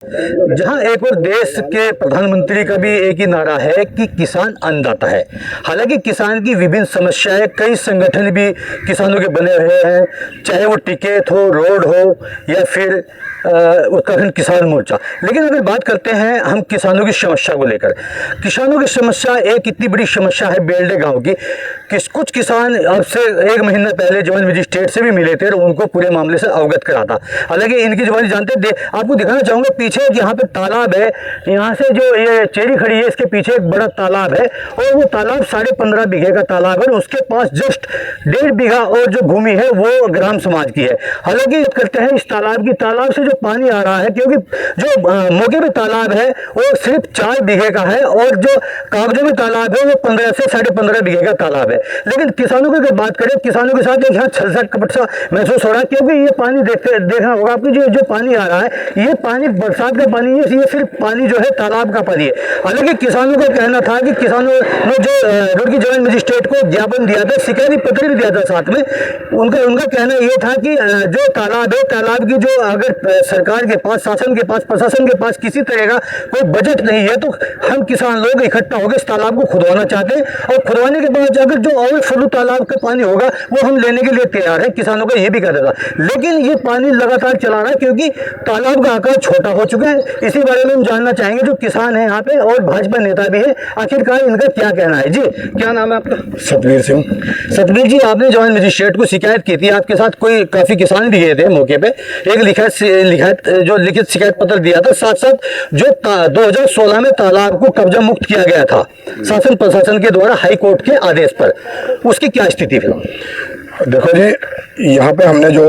जहां एक और देश के प्रधानमंत्री का भी एक ही नारा है कि किसान अन्नदाता है। हालांकि किसान की विभिन्न समस्याएं, कई संगठन भी किसानों के बने हुए हैं, चाहे वो टिकैत हो, रोड हो या फिर उत्तराखंड किसान मोर्चा। लेकिन अगर बात करते हैं हम किसानों की समस्या को लेकर, किसानों की समस्या एक इतनी बड़ी समस्या है बेलडे गाँव की। कुछ किसान अब से एक महीना पहले जवान मजिस्ट्रेट से भी मिले थे और उनको पूरे मामले से अवगत करा था। हालांकि इनकी जवानी जानते आपको दिखाना चाहूँगा पीछे यहाँ पे तालाब है, यहाँ से जो ये चेरी खड़ी है इसके पीछे एक बड़ा तालाब है और वो तालाब 15.5 बीघे का तालाब है। उसके पास जस्ट 1.5 बीघा और जो भूमि है वो ग्राम समाज की है। हालांकि करते हैं इस तालाब से जो पानी आ रहा है, क्योंकि जो मौके पे तालाब है वो सिर्फ 4 बीघे का है और जो कागजों में तालाब है वो 15 से 15.5 बीघे का तालाब है। लेकिन किसानों की अगर बात करें, किसानों के साथ एक यहाँ छलसा कपट सा महसूस हो रहा है, क्योंकि ये पानी देखना होगा आपको, जो पानी आ रहा है ये पानी बरसात का पानी है, ये सिर्फ पानी जो है तालाब का पानी है। हालांकि किसानों का कहना था कि किसानों ने जो रुड़की जवान मजिस्ट्रेट को ज्ञापन दिया था, शिकायती पत्र भी दिया था साथ में, उनका कहना ये था कि जो तालाब है, तालाब की जो अगर सरकार के पास, शासन के पास, प्रशासन के पास किसी तरह का कोई बजट नहीं है तो हम किसान लोग इकट्ठा होकर इस तालाब को खुदवाना चाहते हैं और खुदवाने के बाद अगर जो और फलू तालाब का पानी होगा वो हम लेने के लिए तैयार है। किसानों का ये भी कहना था। लेकिन ये पानी लगातार चला रहा है क्योंकि तालाब का आकार छोटा हो चुका है। इसी बारे में हम जानना चाहेंगे जो किसान है यहाँ पे और भाजपा नेता भी है, आखिरकार इनका क्या कहना है। जी, क्या नाम है आपका? सतबीर सिंह। सतबीर जी, आपने जवान मजिस्ट्रेट को शिकायत की थी, आपके साथ कोई काफी किसान भी गए थे मौके पे, एक लिखित शिकायत पत्र दिया था, साथ साथ जो 2016 में तालाब को कब्जा मुक्त किया गया था शासन प्रशासन के द्वारा हाई कोर्ट के आदेश पर, उसकी क्या स्थिति फिलहाल? देखो जी, यहाँ पे हमने जो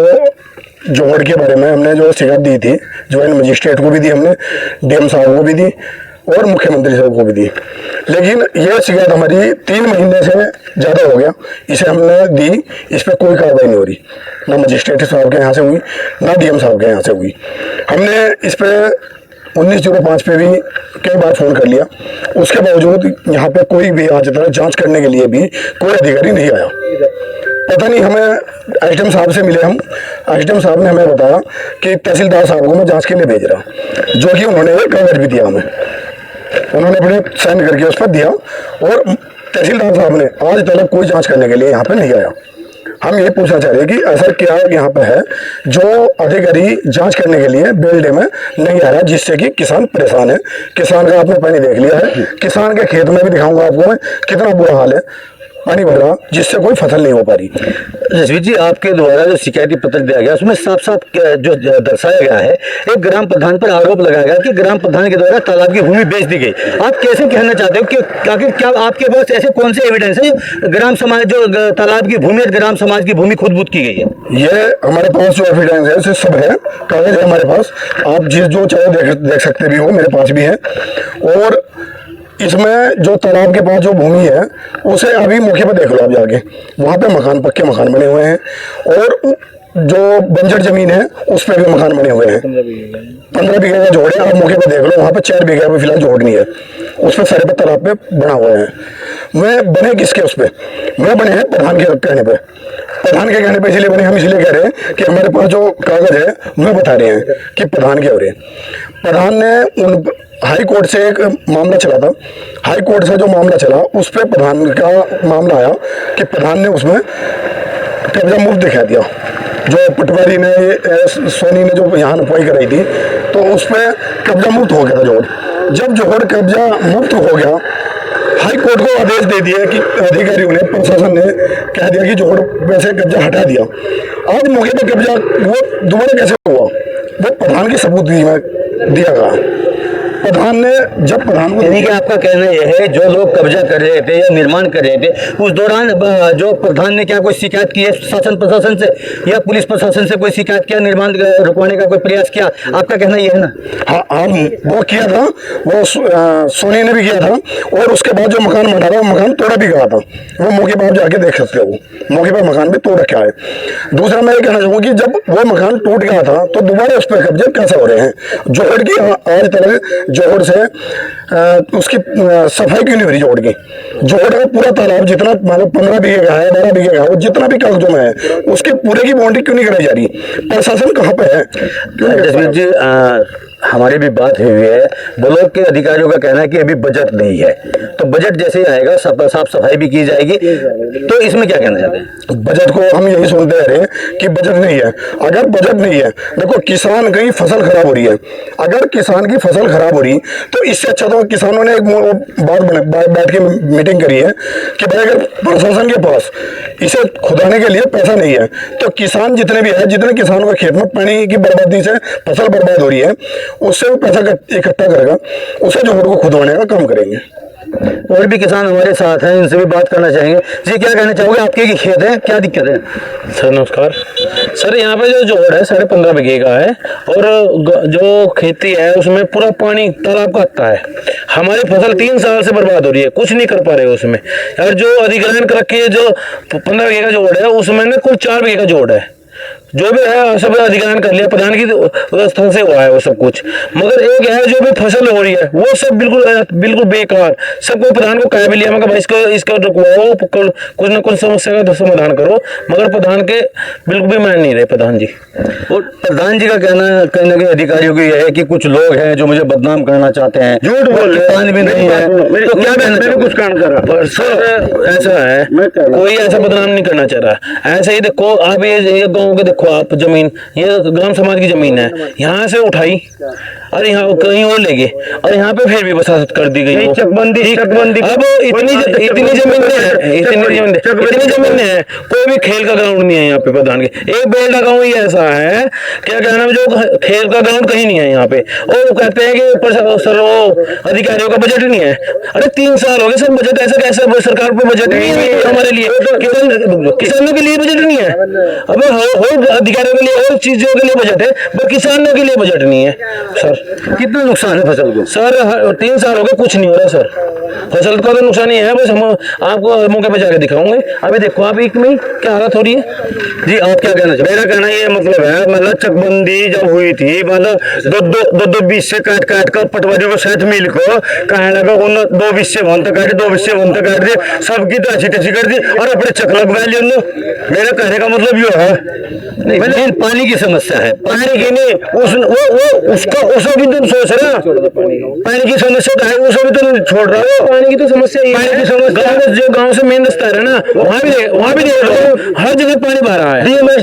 जोहड़ के बारे में हमने जो शिकायत दी थी, ज्वाइंट मजिस्ट्रेट को भी दी हमने, डीएम साहब को भी दी और मुख्यमंत्री साहब को भी दी। लेकिन यह शिकायत हमारी 3 महीने से ज़्यादा हो गया, इसे हमने दी, इस पर कोई कार्रवाई नहीं हो रही, ना मजिस्ट्रेट साहब के यहाँ से हुई ना डीएम साहब के यहाँ से हुई। हमने इस पर 1905 पे भी कई बार फ़ोन कर लिया, उसके बावजूद यहाँ पे कोई भी आज तक जांच करने के लिए भी कोई अधिकारी नहीं आया। पता नहीं, हमें एसडीएम साहब से मिले हम, एसडीएम साहब ने हमें बताया कि तहसीलदार साहब को मैं जांच के लिए भेज रहा, जो कि उन्होंने एक कागज भी दिया हमें, उन्होंने अपने साइन करके उस पर दिया और तहसीलदार साहब ने आज तक कोई जाँच करने के लिए यहाँ पर नहीं आया। हम ये पूछना चाह रहे हैं कि ऐसा क्या यहाँ पे है जो अधिकारी जांच करने के लिए बेलडे में नहीं आ रहा, जिससे कि किसान परेशान है। किसान का आपने पानी देख लिया है, किसान के खेत में भी दिखाऊंगा आपको मैं कितना बुरा हाल है, पानी भर रहा जिससे कोई फसल नहीं हो पा रही। जसवीर जी, आपके द्वारा जो शिकायती पत्र दिया गया उसमें साफ साफ जो दर्शाया गया है, एक ग्राम प्रधान पर आरोप लगाया गया कि ग्राम प्रधान के द्वारा तालाब की भूमि बेच दी गई। आप कैसे कहना चाहते हो कि आखिर क्या आपके पास ऐसे कौन से एविडेंस है ग्राम समाज जो तालाब की भूमि, ग्राम समाज की भूमि खुद बुद की गई है? ये हमारे पास जो एविडेंस है उसे सब है, कागज है हमारे पास, आप जो चाहे देख सकते भी हो, मेरे पास भी है। और इसमें जो तालाब के पास जो भूमि है उसे अभी मौके पर देख लो आप जाके, वहाँ पे मकान, पक्के मकान बने हुए हैं और जो बंजर जमीन है उस पर भी मकान बने हुए हैं। 15 बीघे का जोड़ है, आप मौके पर देख लो, वहाँ पे 4 बीघे पे फिलहाल जोड़ नहीं है, उस पर सारे पे तालाब पे बना हुए हैं। वह बने किसके उस पर? वह बने हैं प्रधान के कहने पे, प्रधान के कहने पे इसलिए बने, हम इसलिए कह रहे हैं कि हमारे पास जो कागज है वह बता रहे हैं कि प्रधान के हो रहे हैं। प्रधान ने उन हाई कोर्ट से एक मामला चला था, हाई कोर्ट से जो मामला चला उस पर प्रधान का मामला आया कि प्रधान ने उसमें कब्जा मुक्त दिखा दिया। जो पटवारी ने, सोनी ने जो यहाँ नपाई कराई थी तो उस पर कब्जा मुक्त हो गया था जोड़। जब जोड़ कब्जा मुक्त हो गया, हाई कोर्ट को आदेश दे दिया कि अधिकारियों ने, प्रशासन ने कह दिया कि जोड़ पे से कब्जा हटा दिया। आज मौके पर कब्जा वो दोबारा कैसे हुआ? वो प्रधान की सबूत दिया गया। प्रधान ने, जब प्रधान को, यानी कि आपका कहना यह है जो लोग कब्जा कर रहे थे या निर्माण कर रहे थे उस दौरान जो प्रधान ने क्या कोई शिकायत की है शासन प्रशासन से या पुलिस प्रशासन से? कोई शिकायत किया, निर्माण रुकवाने का कोई प्रयास किया? आपका कहना यह है ना? हाँ, वो किया था, वो सोनी ने भी किया था और उसके बाद जो मकान बना था वो मकान तोड़ा भी गया था। वो मौके पर आप जाके देख सकते हो, मौके पर मकान भी तोड़ रखा है। दूसरा मैं ये कहना चाहूँगा कि जब वो मकान टूट गया था तो दोबारा उस पर कब्जे कैसे हो रहे हैं? जोहड़ की आज तक जोहड़ से उसकी सफाई क्यों नहीं हो रही? जोहड़ की, जोहड़ का पूरा तालाब जितना मतलब 15 बीघे का है, 12 बीघे का है, वो जितना भी कागजों में है उसके पूरे की बाउंड्री क्यों नहीं कराई जा रही? प्रशासन कहाँ पे है? जसवीर जी, हमारी भी बात हुई है, ब्लॉक के अधिकारियों का कहना है कि अभी बजट नहीं है, तो बजट जैसे ही आएगा साफ सफाई भी की जाएगी, तो इसमें क्या कहना चाहते हैं? बजट को हम यही सुनते रहे कि बजट नहीं है। अगर बजट नहीं है, देखो किसान की फसल खराब हो रही है, अगर किसान की फसल खराब हो रही तो इससे अच्छा तो किसानों ने एक बात बैठ के मीटिंग करी है कि भाई अगर प्रशासन के पास इसे खुदाने के लिए पैसा नहीं है तो किसान जितने भी है, जितने किसानों के खेत में पानी की बर्बादी से फसल बर्बाद हो रही है, उससे वो पैसा इकट्ठा करेगा, उसे जो को खुदवाने का काम करेंगे। और भी किसान हमारे साथ हैं, इनसे भी बात करना चाहेंगे। जी क्या कहना चाहोगे, आपके की खेत है, क्या दिक्कत है? सर नमस्कार सर, यहाँ पे जो जोड़ है 15.5 बीघे का है और जो खेती है उसमें पूरा पानी तालाब का आता है। हमारी फसल 3 साल से बर्बाद हो रही है, कुछ नहीं कर पा रहे उसमें। और जो अधिग्रहण कर रखी है, जो 15 बीघे का जोड़ है उसमें ना कुल 4 बीघे का जोड़ है, जो भी है सब अधिग्रहण कर लिया, प्रधान की व्यवस्था से हुआ है वो सब कुछ। मगर एक है जो भी फसल हो रही है वो सब बिल्कुल बेकार। सबको प्रधान को कह भी लिया, मगर भाई इसको रुकवाओ, कुछ ना कुछ समस्या का समाधान करो, मगर प्रधान के बिल्कुल भी मान नहीं रहे प्रधान जी। और प्रधान जी का कहना कहीं ना कहीं अधिकारियों की है कि कुछ लोग हैं जो मुझे बदनाम करना चाहते हैं, झूठ बोल रहे भी नहीं है, तो क्या कहना कुछ काम कर रहा? सर ऐसा है, कोई ऐसा बदनाम नहीं करना चाह रहा। ऐसे ही देखो आप ये गाँव के देखो आप जमीन, ये ग्राम समाज की जमीन है, यहाँ से उठाई और यहाँ कहीं और ले गए और यहाँ पे फिर भी वसाहत कर दी गई, चकबंदी। अब इतनी जमीन है, कोई भी खेल का ग्राउंड नहीं है यहाँ पे प्रधान के। एक बेलडा गाँव ही ऐसा है, क्या कहना है, जो खेल का ग्राउंड कहीं नहीं है यहाँ पे। और वो कहते हैं कि सर वो अधिकारियों का बजट नहीं है। अरे 3 साल हो गए सर, बजट ऐसा कैसे? सरकार पे बजट नहीं है हमारे लिए, किसानों के लिए बजट नहीं है। अब अधिकारियों के लिए और चीजों के लिए बजट है, पर किसानों के लिए बजट नहीं है। सर कितना नुकसान है फसल को? सर 3 साल हो गए, कुछ नहीं हो रहा सर। फसल का तो नुकसान ही है, बस हम आपको मौके पे जाके दिखाऊंगे। अभी देखो आप एक में क्या हालत हो रही है। जी आप क्या कहना चाहते? मेरा कहना ये मतलब है, मतलब चकबंदी जब हुई थी, मतलब दो 20 से काट कर पटवारियों को साथ मिल को कहने लगा उन 2 20 से भंत काट, 2 20 से भंत काट दी, सबकी तो अच्छी तैसी कर दी और अपने चक लगवा लिया। मेरा कहने का मतलब ये है, नहीं, पानी की समस्या है, पानी की नहीं, उसको भी तुम सोच रहे हो, पानी की समस्या तो है, उसको भी तुम छोड़ रहे हो। पानी की तो समस्या ही है। जो गांव से मेन रास्ता है ना, वहाँ भी देख लो, हर जगह पानी भरा रहा है। कहीं ऐसी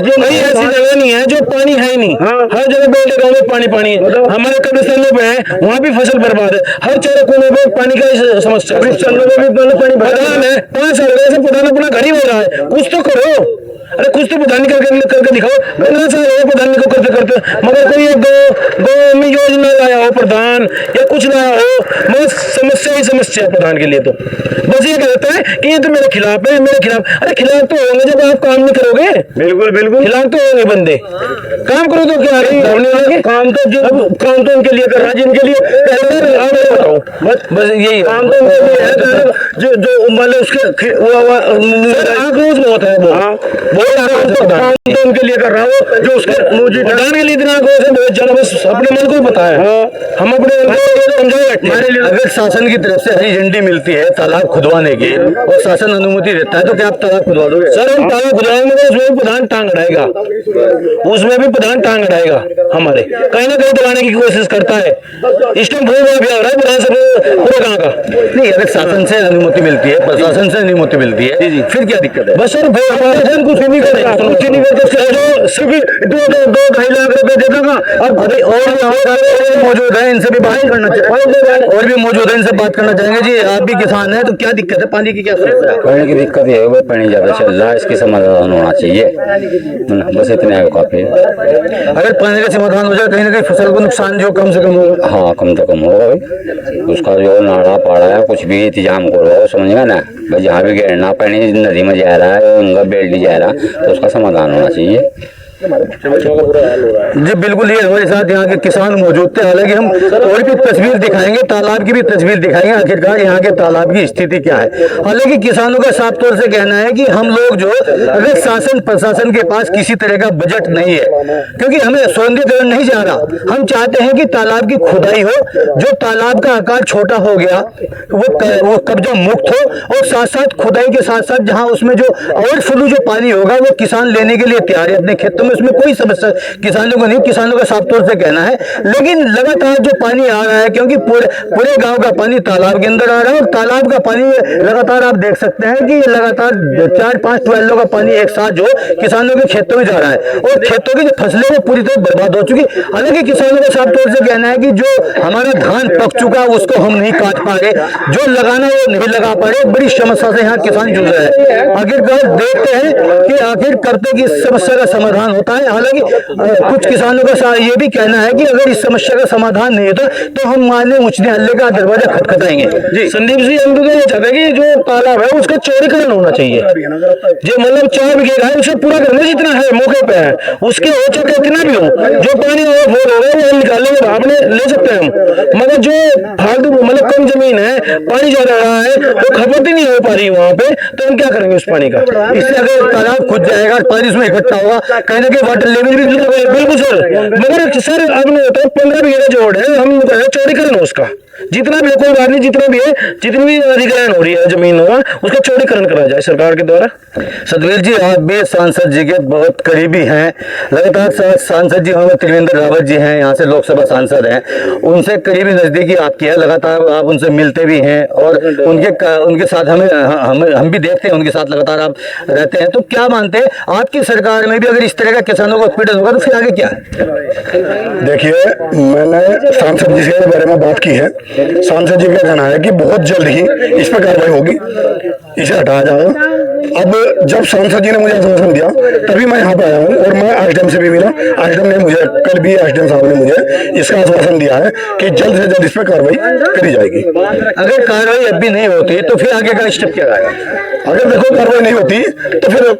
जगह नहीं है जो पानी है ही नहीं। हर जगह बेल्टे गाँव में पानी है। हमारे कब्रिस्तानों पे है, वहाँ भी फसल बर्बाद है। हर चारों कोने पे पानी का समस्या है। पानी प्रधान है, 5 साल से प्रधान अपना घर ही हो रहा है, कुछ तो करो। अरे कुछ तो प्रधान करके दिखाओ। 15 साल हो प्रधान को करते मगर कोई एक गाँव में योजना लाया हो प्रधान या कुछ लाया हो, मगर समस्या ही समस्या प्रधान के लिए। तो बस ये कहता है कि ये तो मेरे खिलाफ है, मेरे खिलाफ। अरे खिलाफ तो होंगे जब आप काम नहीं करोगे। बिल्कुल खिलाफ तो होंगे बंदे, काम करो तो क्या है? काम तो उनके लिए कर रहा है जिनके लिए बताओ, बस यही काम तो उनके लिए है, जो मतलब उसके आक्रोश बहुत है। काम तो उनके लिए कर रहा हूँ जो उसके प्रधान के लिए इतना आक्रोश है, बहुत ज्यादा। बस अपने मन को ही पता है, हम अपने मन को समझाए। अगर शासन की तरफ से हरी झंडी मिलती है तालाब खुदवाने की और शासन अनुमति देता है, तो क्या आप तालाब खुदवा दोगे? सर हम तालाब खुदवाएंगे, उसमें भी प्रधान टांग अड़ाएगा, हमारे कहीं ना कहीं दबाने की कोशिश करता है। इस टाइम बहुत बड़ा हो रहा है प्रधान सब पूरा गाँव का। नहीं, अगर शासन से अनुमति मिलती है, प्रशासन से अनुमति मिलती है, फिर क्या दिक्कत है? बस सर कुछ नहीं करते, सभी 2-2.5 लाख रुपए दे दूंगा। अब अभी और मौजूद है, इनसे भी बात करना चाहिए, और भी मौजूद है, इनसे बात करना चाहेंगे। जी आप भी किसान हैं, तो क्या दिक्कत है, पानी की क्या समस्या है? पानी की दिक्कत ये है, पानी ज़्यादा चल रहा है, इसकी समाधान होना चाहिए, बस इतना है काफ़ी। अगर पानी का समाधान हो जाए, कहीं ना कहीं फसल को नुकसान जो कम से कम होगा। हाँ कम तो कम होगा भाई, उसका जो नाड़ा पाड़ा है कुछ भी इंतजाम करो, समझेगा ना भाई। जहाँ भी गिरना पानी नदी में जा रहा है, उनका बेल्ट जा रहा है, तो उसका समाधान होना चाहिए। जी बिल्कुल, ये हमारे साथ यहाँ के किसान मौजूद थे। हालांकि हम और भी तस्वीर दिखाएंगे, तालाब की भी तस्वीर दिखाएंगे, आखिरकार यहाँ के तालाब की स्थिति क्या है। हालांकि किसानों का साफ तौर से कहना है कि हम लोग जो, अगर शासन प्रशासन के पास किसी तरह का बजट नहीं है, क्योंकि हमें सौंदर्यीकरण नहीं जा रहा, हम चाहते हैं कि तालाब की खुदाई हो, जो तालाब का आकार छोटा हो गया वो कब्जा मुक्त हो, और साथ साथ खुदाई के साथ साथ जहाँ उसमें जो ओवरफ्लो जो पानी होगा वो किसान लेने के लिए तैयार है, अपने खेतों में उसमें कोई समस्या किसानों को नहीं, किसानों का साफ तौर से कहना है। लेकिन लगातार जो पानी आ रहा है, क्योंकि पूरे गांव का पानी तालाब के अंदर आ रहा है, और तालाब का पानी लगातार आप देख सकते हैं कि लगातार 4-5 ट्यूबवेलों का पानी एक साथ जो किसानों के खेतों में जा रहा है, और खेतों की जो फसलें वो पूरी तरह बर्बाद हो चुकी। हालांकि किसानों का साफ तौर से कहना है कि जो हमारा धान पक चुका उसको हम नहीं काट पा रहे, जो लगाना वो नहीं लगा पा रहे, बड़ी समस्या से यहाँ किसान जूझ रहे हैं। आखिरकार देखते हैं कि आखिर करते कि इस समस्या का समाधान होता है। हालांकि कुछ किसानों का ये भी कहना है कि अगर इस समस्या का समाधान नहीं होता तो हम माननीय उच्च न्यायालय का दरवाजा खटखटाएंगे। जी संदीप जी, हम तो ये चाहते हैं कि जो तालाब है उसका चौड़ीकरण होना चाहिए। जो मतलब 4 बीघे है उसे पूरा करना, जितना है मौके पे है उसके हो चाहे कितना भी हो, जो पानी ओवरफ्लो होगा वो हम निकालेंगे, आपने ले सकते हैं हम। मगर जो फालतू मतलब कम जमीन है, पानी ज्यादा रहा है, वो खपत ही नहीं हो पा रही वहाँ पे, तो हम क्या करेंगे उस पानी का? इससे अगर तालाब खुद जाएगा, पानी उसमें इकट्ठा होगा, कहीं ना कहीं वाटर लेवल भी बिल्कुल सर। मगर सर अब नहीं होता, 15 बीघे जोड़ है, हम चौड़ीकरण हो उसका, जितना भी कोई बात नहीं, जितना भी है, जितनी भी अधिग्रहण हो रही है जमीन होगा उसका चौड़ीकरण करा जाए सरकार के द्वारा। सतवीर जी, आप भी सांसद जी के बहुत करीबी हैं, लगातार सांसद जी हमारे त्रिवेंद्र रावत जी हैं, यहाँ से लोकसभा सांसद हैं, उनसे करीबी नजदीकी आपकी है, लगातार आप उनसे मिलते भी हैं, और उनके साथ हम भी देखते हैं, उनके साथ लगातार आप रहते हैं। तो क्या मानते हैं, आपकी सरकार में भी अगर इस तरह का किसानों को उत्पीड़न होगा तो फिर आगे क्या है? देखिए, मैंने सांसद जी के बारे में बात की है। सांसद जी का कहना है कि बहुत जल्द ही इस पर कार्रवाई होगी, इसे हटाया जाएगा। अब जब सांसद जी ने मुझे आश्वासन दिया तभी मैं यहाँ पे आया हूँ, और मैं एसडीएम से भी मिला। एसडीएम ने मुझे कल भी एसडीएम साहब ने मुझे इसका आश्वासन दिया है कि जल्द से जल्द इस पर कार्रवाई करी जाएगी। अगर कार्रवाई अब भी नहीं होती तो फिर आगे का स्टेप क्या आएगा? अगर देखो कार्रवाई नहीं होती तो फिर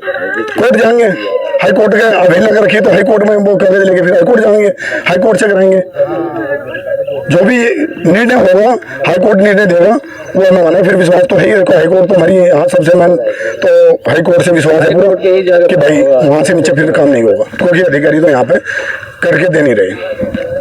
कोर्ट जाएंगे, हाई कोर्ट का अवहेलना रखी तो हाई कोर्ट में वो कागज लेके फिर हाई कोर्ट जाएंगे, हाई कोर्ट से कराएंगे। जो भी निर्णय होगा हाई कोर्ट निर्णय देगा वो हमें माना। फिर विश्वास तो है ही, हाई कोर्ट तो हमारी यहाँ सबसे मैन, तो हाई कोर्ट से विश्वास है पूरा कि भाई वहाँ से नीचे फिर काम नहीं होगा, क्योंकि अधिकारी तो यहाँ पे करके दे नहीं रहे।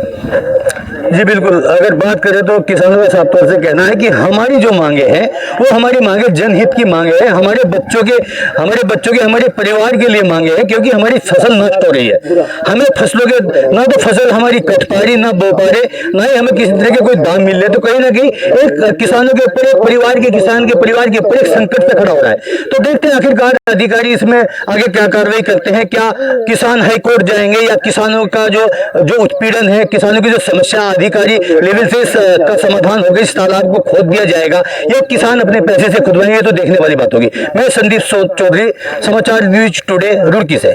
जी बिल्कुल, अगर बात करें तो किसानों का साफ तौर से कहना है कि हमारी जो मांगे हैं वो हमारी मांगे जनहित की मांगे हैं, हमारे बच्चों के हमारे परिवार के लिए मांगे हैं, क्योंकि हमारी फसल नष्ट हो रही है। हमें फसलों के ना तो फसल हमारी कट पा रही, ना बो पा रहे, ना ही हमें किसी तरह के कोई दाम मिल रहे, तो कहीं ना कहीं एक किसानों के ऊपर, एक किसान के परिवार के ऊपर एक संकट से खड़ा हो रहा है। तो देखते हैं आखिरकार अधिकारी इसमें आगे क्या कार्रवाई करते हैं, क्या किसान हाईकोर्ट जाएंगे, या किसानों का जो उत्पीड़न है, किसानों की जो समस्या अधिकारी लेवल से का समाधान होगा, इस तालाब को खोद दिया जाएगा, या किसान अपने पैसे से खुदवाएंगे, तो देखने वाली बात होगी। मैं संदीप चौधरी, समाचार न्यूज टुडे, रुड़की से।